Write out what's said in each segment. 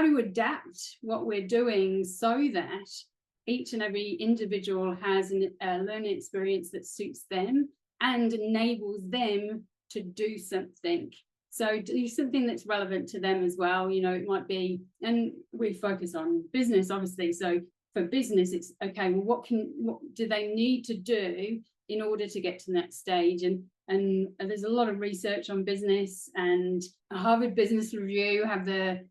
to adapt what we're doing so that each and every individual has a learning experience that suits them and enables them to do something. So do something that's relevant to them as well. You know, it might be, and we focus on business, obviously. So for business, it's okay, well, what do they need to do in order to get to the next stage? And there's a lot of research on business, and Harvard Business Review have the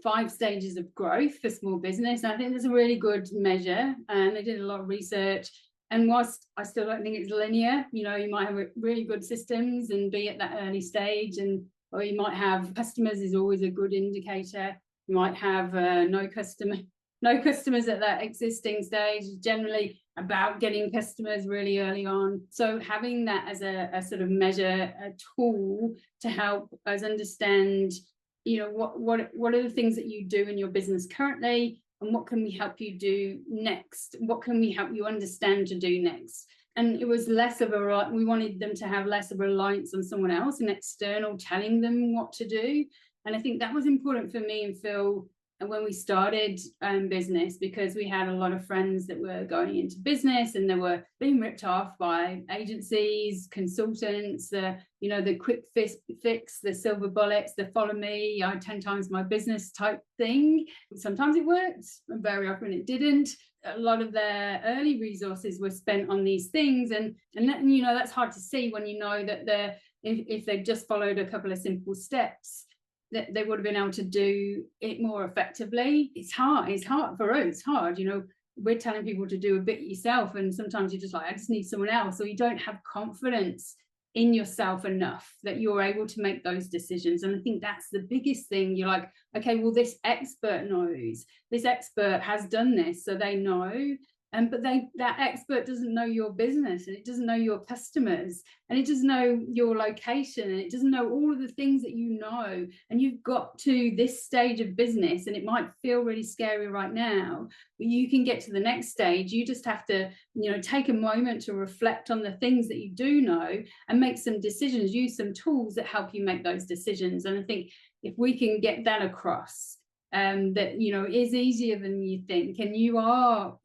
5 stages of growth for small business. And I think that's a really good measure. And they did a lot of research. And whilst I still don't think it's linear, you know, you might have really good systems and be at that early stage, or you might have customers is always a good indicator. You might have no customers at that existing stage, generally about getting customers really early on. So having that as a sort of measure, a tool to help us understand, you know, what are the things that you do in your business currently, and what can we help you do next? What can we help you understand to do next? And it was less of we wanted them to have less of a reliance on someone else, an external telling them what to do. And I think that was important for me and Phil when we started business, because we had a lot of friends that were going into business and they were being ripped off by agencies, consultants, the quick fix, the silver bullets, the follow me, 10 times my business type thing. Sometimes it worked, and very often it didn't. A lot of their early resources were spent on these things, and that, you know, that's hard to see when you know that if they've just followed a couple of simple steps, that they would have been able to do it more effectively. It's hard for us. It's hard, you know, we're telling people to do a bit yourself, and sometimes you're just like, I just need someone else, or you don't have confidence in yourself enough that you're able to make those decisions. And I think that's the biggest thing. You're like, okay, well, this expert knows, this expert has done this, so they know. But that expert doesn't know your business, and it doesn't know your customers, and it doesn't know your location, and it doesn't know all of the things that you know. And you've got to this stage of business, and it might feel really scary right now, but you can get to the next stage. You just have to, you know, take a moment to reflect on the things that you do know and make some decisions, use some tools that help you make those decisions. And I think if we can get that across, that, you know, is easier than you think, and you are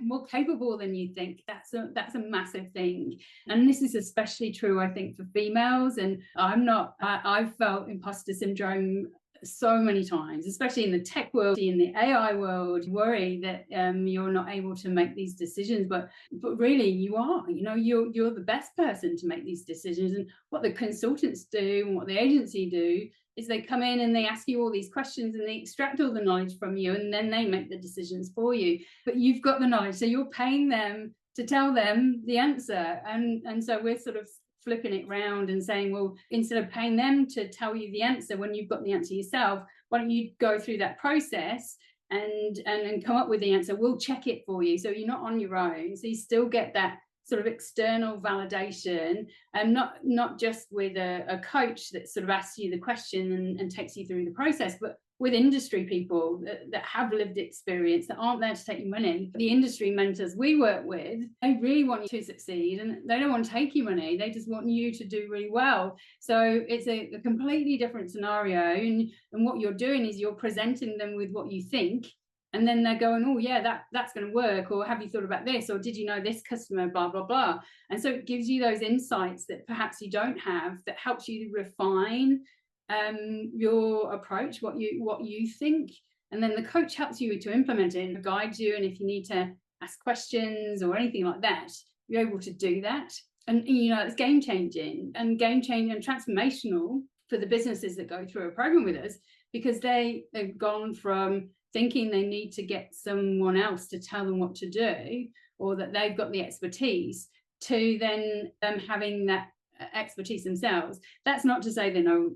more capable than you think. That's a massive thing. And this is especially true, I think, for females. And I've felt imposter syndrome so many times, especially in the tech world, in the AI world. Worry that you're not able to make these decisions, but really you are. You know, you're the best person to make these decisions. And what the consultants do and what the agency do is they come in and they ask you all these questions and they extract all the knowledge from you, and then they make the decisions for you. But you've got the knowledge, so you're paying them to tell them the answer. And so we're sort of flipping it around and saying, well, instead of paying them to tell you the answer when you've got the answer yourself, why don't you go through that process and come up with the answer? We'll check it for you, so you're not on your own. So you still get that sort of external validation, and not just with a coach that sort of asks you the question and takes you through the process, but with industry people that have lived experience, that aren't there to take your money. The industry mentors we work with, they really want you to succeed, and they don't want to take your money. They just want you to do really well. So it's a completely different scenario. And what you're doing is you're presenting them with what you think, and then they're going, oh yeah, that's going to work, or have you thought about this, or did you know this customer, blah blah blah. And so it gives you those insights that perhaps you don't have, that helps you to refine your approach, what you think, and then the coach helps you to implement it and guide you. And if you need to ask questions or anything like that, you're able to do that. And you know, it's game changing and transformational for the businesses that go through a program with us, because they've gone from thinking they need to get someone else to tell them what to do, or that they've got the expertise, to then them having that expertise themselves. That's not to say they know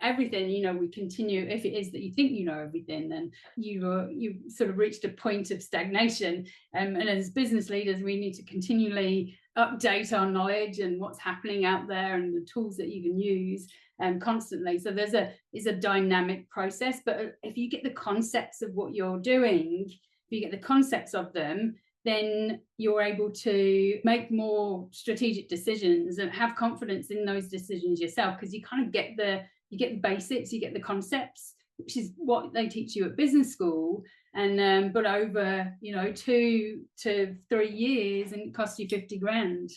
everything. You know, we continue, if it is that you think you know everything, then you've sort of reached a point of stagnation. And as business leaders, we need to continually update our knowledge and what's happening out there and the tools that you can use constantly. So it's a dynamic process. But if you get the concepts of what you're doing, if you get the concepts of them, then you're able to make more strategic decisions and have confidence in those decisions yourself, because you kind of get the basics, you get the concepts, which is what they teach you at business school, and but over, you know, 2 to 3 years, and it costs you 50 grand.